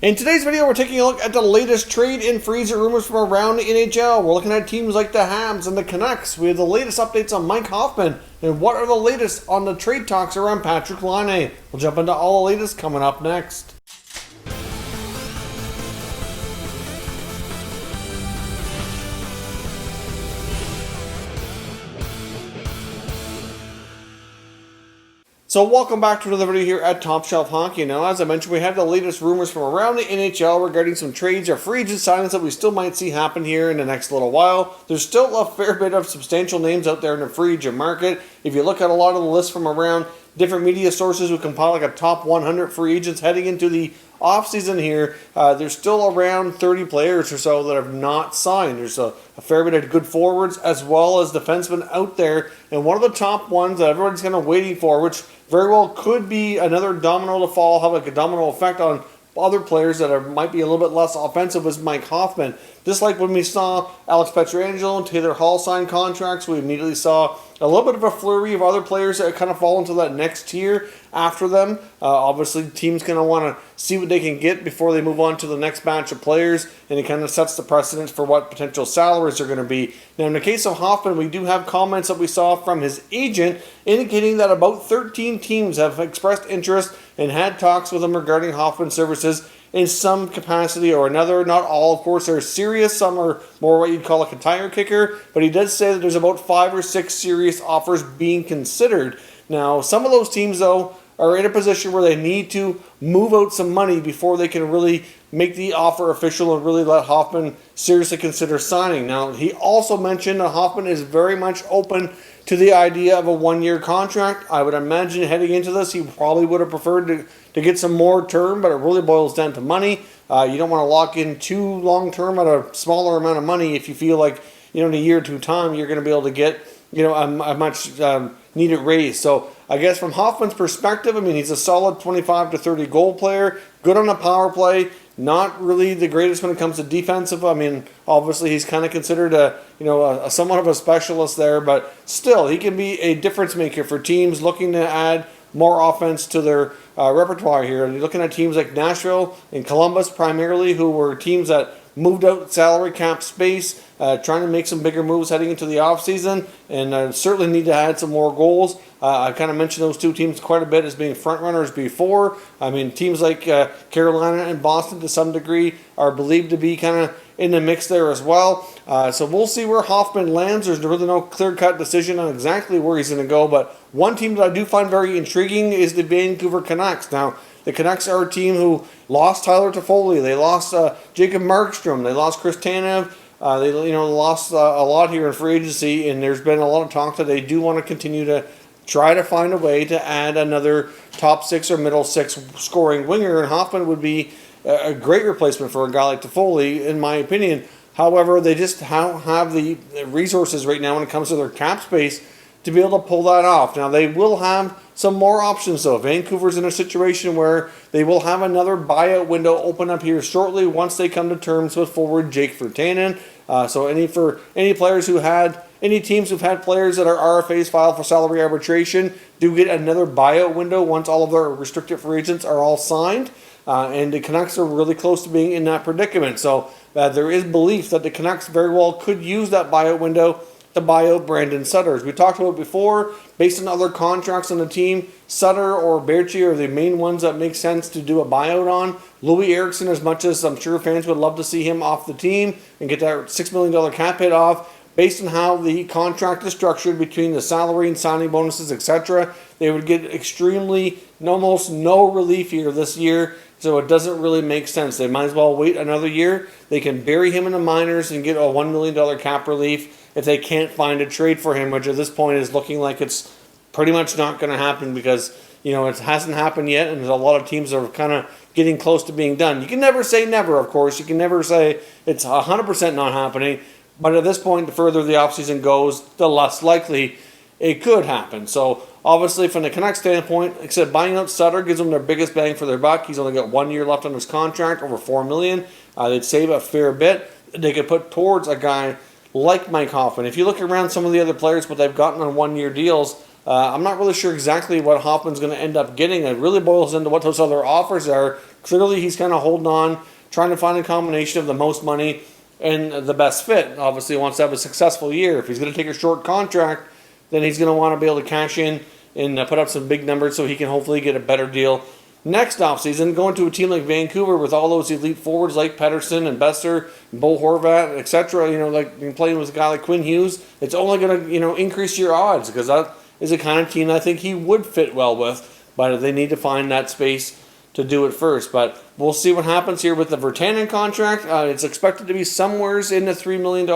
In today's video, we're taking a look at the latest trade and free agent rumors from around the NHL. We're looking at teams like the Habs and the Canucks. We have the latest updates on Mike Hoffman and what are the latest on the trade talks around Patrik Laine. We'll jump into all the latest coming up next. So welcome back to another video here at Top Shelf Hockey. Now, as I mentioned, we have the latest rumors from around the NHL regarding some trades or free agent signings that we still might see happen here in the next little while. There's still a fair bit of substantial names out there in the free agent market. If you look at a lot of the lists from around different media sources who compile like a top 100 free agents heading into the offseason here, there's still around 30 players or so that have not signed. There's a fair bit of good forwards as well as defensemen out there. And one of the top ones that everyone's kind of waiting for, which very well could be another domino to fall, have like a domino effect on other players that might be a little bit less offensive, was Mike Hoffman. Just like when we saw Alex Pietrangelo and Taylor Hall sign contracts, we immediately saw a little bit of a flurry of other players that kind of fall into that next tier after them. Obviously, teams going to want to see what they can get before they move on to the next batch of players, and it kind of sets the precedence for what potential salaries are going to be. Now, in the case of Hoffman, we do have comments that we saw from his agent indicating that about 13 teams have expressed interest and had talks with him regarding Hoffman's services in some capacity or another. Not all, of course, are serious. Some are more what you'd call like a tire kicker. But he does say that there's about 5 or 6 serious offers being considered. Now, some of those teams, though, are in a position where they need to move out some money before they can really make the offer official and really let Hoffman seriously consider signing. Now, he also mentioned that Hoffman is very much open to the idea of a 1-year contract. I would imagine heading into this, he probably would have preferred to get some more term, but it really boils down to money. You don't want to lock in too long term at a smaller amount of money if you feel like, in a year or two time, you're going to be able to get, a much needed raise. So I guess from Hoffman's perspective, he's a solid 25 to 30 goal player, good on the power play, not really the greatest when it comes to defensive. Obviously he's kind of considered a somewhat of a specialist there, but still he can be a difference maker for teams looking to add more offense to their repertoire here. And you're looking at teams like Nashville and Columbus primarily, who were teams that moved out salary cap space, trying to make some bigger moves heading into the offseason, and certainly need to add some more goals. I kind of mentioned those two teams quite a bit as being front runners before. Teams like Carolina and Boston to some degree are believed to be kind of in the mix there as well. So we'll see where Hoffman lands. There's really no clear-cut decision on exactly where he's going to go, but one team that I do find very intriguing is the Vancouver Canucks. Now, the Canucks are a team who lost Tyler Toffoli. They lost Jacob Markstrom. They lost Chris Tanev. They lost a lot here in free agency, and there's been a lot of talk that they do want to continue to try to find a way to add another top 6 or middle 6 scoring winger, and Hoffman would be a great replacement for a guy like Toffoli, in my opinion. However, they just don't have the resources right now when it comes to their cap space to be able to pull that off. Now, they will have some more options, though. Vancouver's in a situation where they will have another buyout window open up here shortly once they come to terms with forward Jake Virtanen. So any teams who've had players that are RFAs filed for salary arbitration do get another buyout window once all of their restricted free agents are all signed. And the Canucks are really close to being in that predicament. So there is belief that the Canucks very well could use that buyout window to buy out Brandon Sutter. As we talked about before, based on other contracts on the team, Sutter or Berchi are the main ones that make sense to do a buyout on. Louis Eriksson, as much as I'm sure fans would love to see him off the team and get that $6 million cap hit off, based on how the contract is structured between the salary and signing bonuses, etc., they would get extremely, almost no relief here this year. So it doesn't really make sense. They might as well wait another year. They can bury him in the minors and get a $1 million cap relief if they can't find a trade for him, which at this point is looking like it's pretty much not going to happen because, it hasn't happened yet, and a lot of teams are kind of getting close to being done. You can never say never, of course. You can never say it's 100% not happening. But at this point, the further the offseason goes, the less likely it could happen. So obviously, from the Canucks standpoint, like I said, buying out Sutter gives them their biggest bang for their buck. He's only got 1 year left on his contract, over $4 million. They'd save a fair bit. They could put towards a guy like Mike Hoffman. If you look around some of the other players, what they've gotten on 1 year deals, I'm not really sure exactly what Hoffman's going to end up getting. It really boils into what those other offers are Clearly, he's kind of holding on, trying to find a combination of the most money and the best fit. Obviously, he wants to have a successful year. If he's going to take a short contract, then he's going to want to be able to cash in and put up some big numbers so he can hopefully get a better deal next offseason. Going to a team like Vancouver with all those elite forwards like Pettersson and Besser, and Bo Horvat, etc., like playing with a guy like Quinn Hughes, it's only going to, increase your odds, because that is the kind of team I think he would fit well with, but they need to find that space to do it first. But we'll see what happens here with the Virtanen contract. It's expected to be somewhere in the $3 million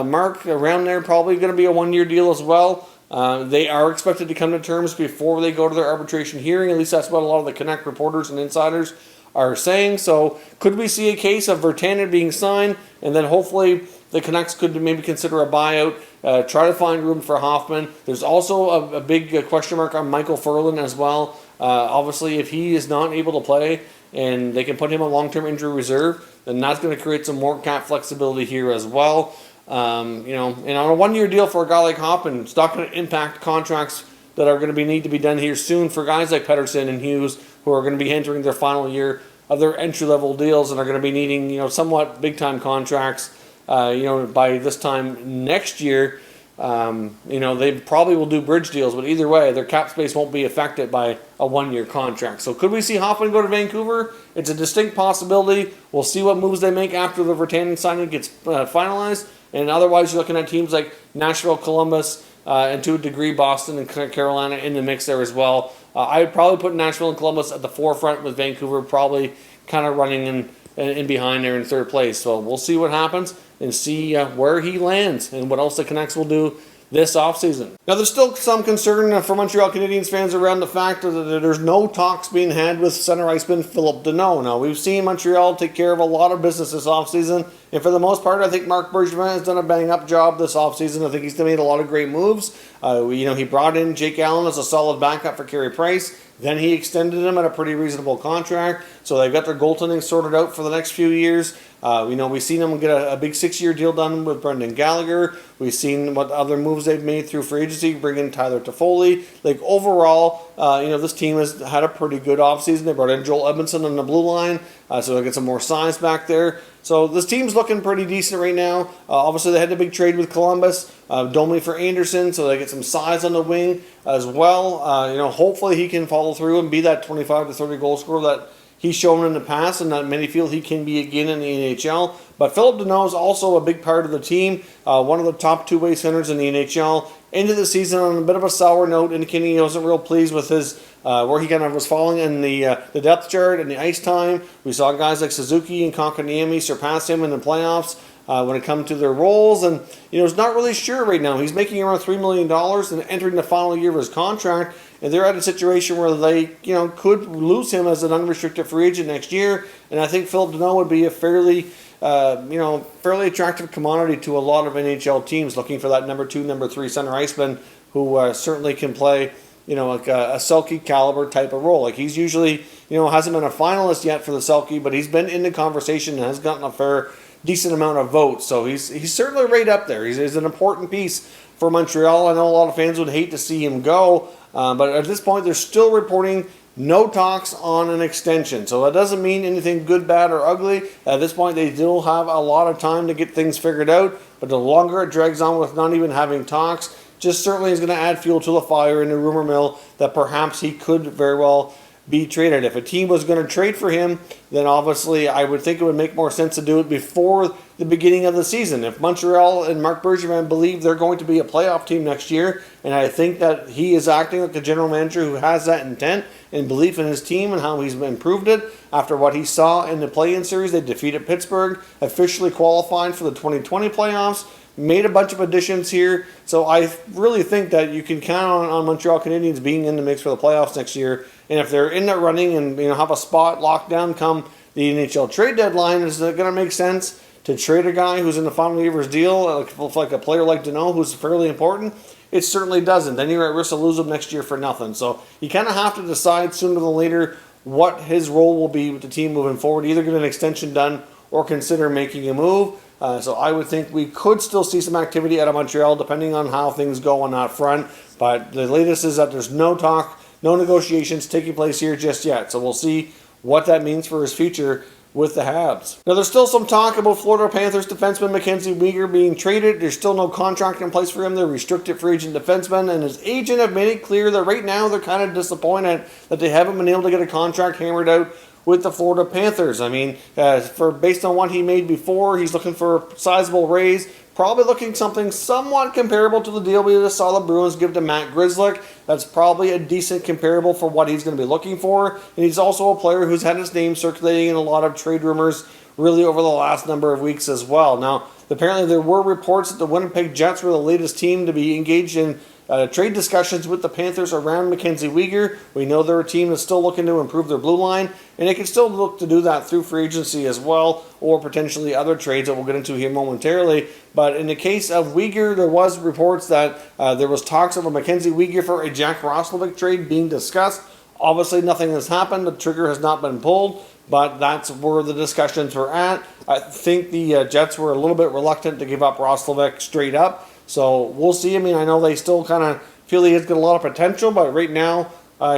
mark, around there. Probably going to be a one-year deal as well. They are expected to come to terms before they go to their arbitration hearing. At least that's what a lot of the Canuck reporters and insiders are saying. So could we see a case of Virtanen being signed, and then hopefully the Canucks could maybe consider a buyout, try to find room for Hoffman. There's also a big question mark on Michael Ferland as well. Obviously, if he is not able to play and they can put him on long-term injury reserve, then that's going to create some more cap flexibility here as well. And on a one-year deal for a guy like Hoffman, it's not going to impact contracts that are going to need to be done here soon for guys like Pettersson and Hughes, who are going to be entering their final year of their entry-level deals and are going to be needing, somewhat big-time contracts, by this time next year. They probably will do bridge deals, but either way, their cap space won't be affected by a one-year contract. So could we see Hoffman go to Vancouver? It's a distinct possibility. We'll see what moves they make after the Virtanen signing gets finalized. And otherwise, you're looking at teams like Nashville, Columbus, and to a degree Boston and Carolina in the mix there as well. I would probably put Nashville and Columbus at the forefront, with Vancouver probably kind of running in behind there in third place. So we'll see what happens and see where he lands and what else the Canucks will do this offseason. Now, there's still some concern for Montreal Canadiens fans around the fact that there's no talks being had with center iceman Phillip Danault. Now, we've seen Montreal take care of a lot of business this offseason, and for the most part, I think Marc Bergevin has done a bang-up job this offseason. I think he's made a lot of great moves. He brought in Jake Allen as a solid backup for Carey Price. Then he extended him at a pretty reasonable contract. So they've got their goaltending sorted out for the next few years. We've seen them get a big 6-year deal done with Brendan Gallagher. We've seen what other moves they've made through free agency, bringing Tyler Toffoli. Like, overall, this team has had a pretty good offseason. They brought in Joel Edmondson on the blue line, so they get some more size back there. So this team's looking pretty decent right now. Obviously, they had the big trade with Columbus, Domi for Anderson, so they get some size on the wing as well. Hopefully he can follow through and be that 25 to 30 goal scorer that he's shown in the past, and that many feel he can be again in the NHL. But Phillip Danault is also a big part of the team, one of the top two-way centers in the NHL. Into the season on a bit of a sour note, indicating he wasn't real pleased with his where he kind of was falling in the depth chart and the ice time. We saw guys like Suzuki and Konkaniemi surpass him in the playoffs when it comes to their roles, and he's not really sure right now. He's making around $3 million and entering the final year of his contract, and they're at a situation where they could lose him as an unrestricted free agent next year. And I think Phillip Danault would be a fairly attractive commodity to a lot of NHL teams looking for that number 2, number 3 center iceman who certainly can play, like a Selke caliber type of role. Like, he's usually, hasn't been a finalist yet for the Selke, but he's been in the conversation and has gotten a decent amount of votes. So he's certainly right up there. He's an important piece for Montreal. I know a lot of fans would hate to see him go, but at this point, they're still reporting no talks on an extension. So that doesn't mean anything good, bad, or ugly. At this point, they still have a lot of time to get things figured out. But the longer it drags on with not even having talks, just certainly is going to add fuel to the fire in the rumor mill that perhaps he could very well be traded. If a team was going to trade for him, then obviously I would think it would make more sense to do it before the beginning of the season. If Montreal and Marc Bergevin believe they're going to be a playoff team next year, and I think that he is acting like a general manager who has that intent and belief in his team and how he's improved it after what he saw in the play-in series. They defeated Pittsburgh, officially qualified for the 2020 playoffs, made a bunch of additions here. So I really think that you can count on Montreal Canadiens being in the mix for the playoffs next year. And if they're in that running and have a spot locked down come the NHL trade deadline, is it going to make sense to trade a guy who's in the final year of his deal, like a player like Danault, who's fairly important? It certainly doesn't. Then you're at risk of losing him next year for nothing. So you kind of have to decide sooner than later what his role will be with the team moving forward. Either get an extension done or consider making a move. So I would think we could still see some activity out of Montreal depending on how things go on that front. But the latest is that there's no talk, no negotiations taking place here just yet. So we'll see what that means for his future with the Habs. Now, there's still some talk about Florida Panthers defenseman Mackenzie Weegar being traded. There's still no contract in place for him. They're restricted free agent defenseman, and his agent have made it clear that right now they're kind of disappointed that they haven't been able to get a contract hammered out with the Florida Panthers. I mean, based on what he made before, he's looking for a sizable raise. Probably looking something somewhat comparable to the deal we just saw the Bruins give to Matt Grzelcyk. That's probably a decent comparable for what he's going to be looking for. And he's also a player who's had his name circulating in a lot of trade rumors really over the last number of weeks as well. Now, apparently there were reports that the Winnipeg Jets were the latest team to be engaged in trade discussions with the Panthers around Mackenzie Weegar. We know they're a team that's still looking to improve their blue line, and they can still look to do that through free agency as well, or potentially other trades that we'll get into here momentarily. But in the case of Weegar, there was reports that there was talks of a Mackenzie Weegar for a Jack Roslovic trade being discussed. Obviously, nothing has happened. The trigger has not been pulled, but that's where the discussions were at. I think the Jets were a little bit reluctant to give up Roslovic straight up. So we'll see. I mean, I know they still kind of feel he has got a lot of potential, but right now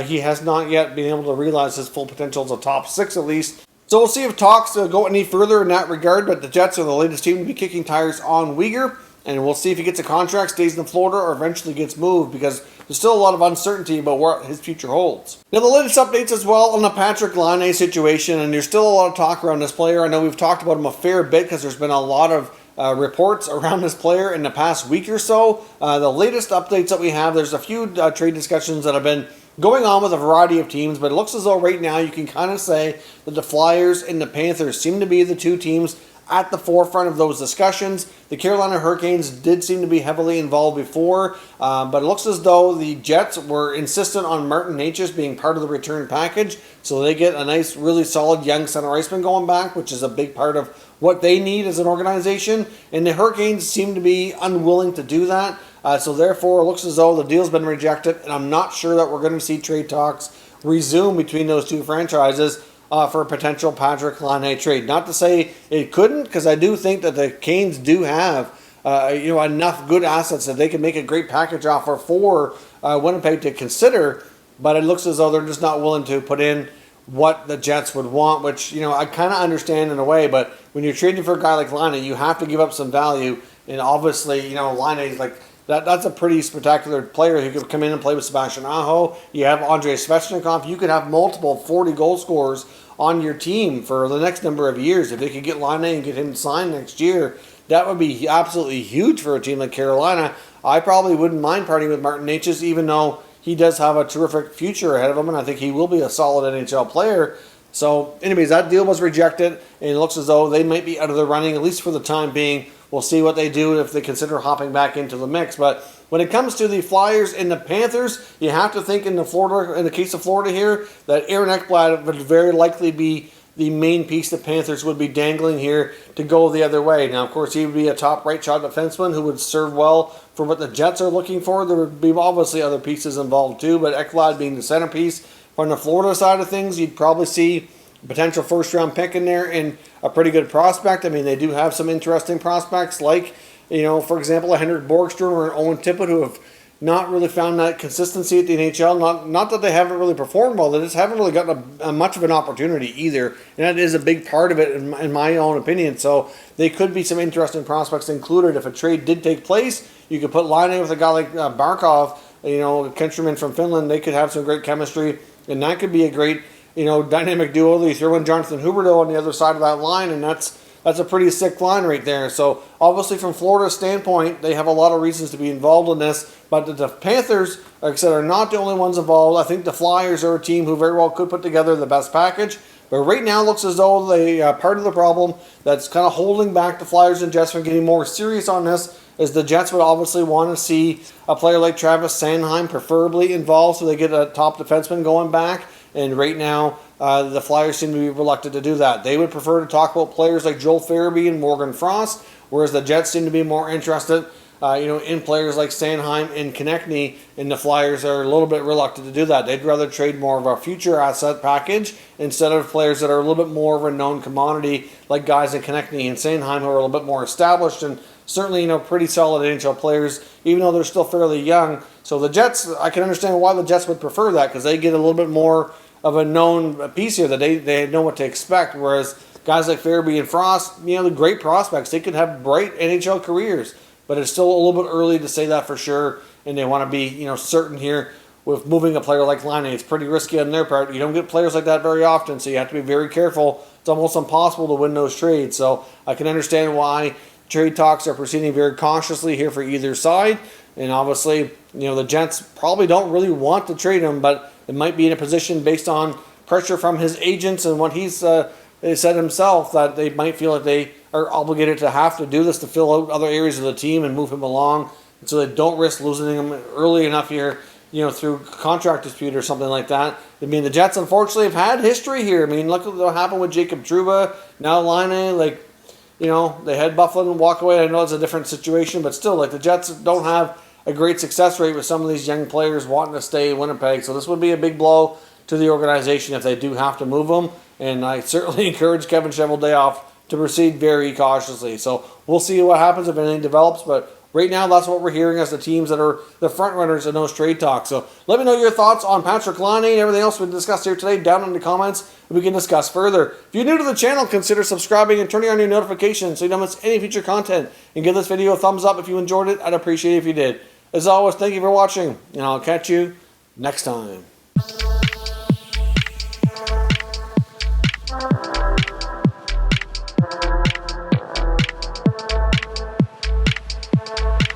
he has not yet been able to realize his full potential as a top 6 at least. So we'll see if talks go any further in that regard, but the Jets are the latest team to be kicking tires on Weegar, and we'll see if he gets a contract, stays in Florida, or eventually gets moved, because there's still a lot of uncertainty about what his future holds. Now, the latest updates as well on the Patrik Laine situation, and there's still a lot of talk around this player. I know we've talked about him a fair bit because there's been a lot of reports around this player in the past week or so. The latest updates that we have, there's a few trade discussions that have been going on with a variety of teams, but it looks as though right now you can kind of say that the Flyers and the Panthers seem to be the two teams at the forefront of those discussions. The Carolina Hurricanes did seem to be heavily involved before, but it looks as though the Jets were insistent on Martin Necas being part of the return package, so they get a nice, really solid young center iceman going back, which is a big part of what they need as an organization, and the Hurricanes seem to be unwilling to do that, so therefore it looks as though the deal's been rejected, and I'm not sure that we're going to see trade talks resume between those two franchises for a potential Patrik Laine trade. Not to say it couldn't, because I do think that the Canes do have enough good assets that they can make a great package offer for Winnipeg to consider, but it looks as though they're just not willing to put in what the Jets would want, which, I kind of understand in a way, but when you're trading for a guy like Laine, you have to give up some value, and obviously, Laine is like, that's a pretty spectacular player who could come in and play with Sebastian Aho. You have Andrei Svechnikov. You could have multiple 40-goal scorers on your team for the next number of years. If they could get Laine and get him signed next year, that would be absolutely huge for a team like Carolina. I probably wouldn't mind parting with Martin Necas, even though he does have a terrific future ahead of him, and I think he will be a solid NHL player. So, anyways, that deal was rejected, and it looks as though they might be out of the running, at least for the time being. We'll see what they do if they consider hopping back into the mix. But when it comes to the Flyers and the Panthers, you have to think in the case of Florida here, that Aaron Ekblad would very likely be the main piece the Panthers would be dangling here to go the other way. Now, of course, he would be a top right-shot defenseman who would serve well for what the Jets are looking for. There would be obviously other pieces involved too, but Ekblad being the centerpiece. From the Florida side of things, you'd probably see a potential first-round pick in there and a pretty good prospect. I mean, they do have some interesting prospects like, for example, a Henrik Borgstrom or an Owen Tippett who have not really found that consistency at the NHL. Not that they haven't really performed well, they just haven't really gotten much of an opportunity either. And that is a big part of it in my own opinion. So they could be some interesting prospects included. If a trade did take place, you could put Laine with a guy like Barkov, a countryman from Finland. They could have some great chemistry, and that could be a great dynamic duo. You throw in Jonathan Huberdeau on the other side of that line, and that's a pretty sick line right there. So obviously from Florida's standpoint, they have a lot of reasons to be involved in this. But the Panthers, like I said, are not the only ones involved. I think the Flyers are a team who very well could put together the best package. But right now it looks as though they part of the problem that's kind of holding back the Flyers and Jets from getting more serious on this is the Jets would obviously want to see a player like Travis Sanheim preferably involved so they get a top defenseman going back. And right now, the Flyers seem to be reluctant to do that. They would prefer to talk about players like Joel Farabee and Morgan Frost, whereas the Jets seem to be more interested, in players like Sanheim and Konechny, and the Flyers are a little bit reluctant to do that. They'd rather trade more of a future asset package instead of players that are a little bit more of a known commodity, like guys like Konechny and Sanheim who are a little bit more established and certainly, pretty solid NHL players, even though they're still fairly young. So the Jets, I can understand why the Jets would prefer that, because they get a little bit more of a known piece here that they know what to expect. Whereas guys like Farabee and Frost, the great prospects, they could have bright NHL careers, but it's still a little bit early to say that for sure. And they want to be certain here with moving a player like Laine. It's pretty risky on their part. You don't get players like that very often, so you have to be very careful. It's almost impossible to win those trades. So I can understand why trade talks are proceeding very cautiously here for either side. And obviously, the Jets probably don't really want to trade him, but it might be in a position based on pressure from his agents and what he's said himself that they might feel like they are obligated to have to do this to fill out other areas of the team and move him along, and so they don't risk losing him early enough here, through contract dispute or something like that. I mean, the Jets unfortunately have had history here. I mean, look at what happened with Jacob Trouba, now Laine, they had Buffalo and walk away. I know it's a different situation, but still, the Jets don't have a great success rate with some of these young players wanting to stay in Winnipeg. So this would be a big blow to the organization if they do have to move them. And I certainly encourage Kevin Cheveldayoff to proceed very cautiously. So we'll see what happens if anything develops. But right now, that's what we're hearing as the teams that are the front runners in those trade talks. So let me know your thoughts on Patrik Laine and everything else we discussed here today down in the comments, and we can discuss further. If you're new to the channel, consider subscribing and turning on your notifications so you don't miss any future content. And give this video a thumbs up if you enjoyed it. I'd appreciate it if you did. As always, thank you for watching, and I'll catch you next time.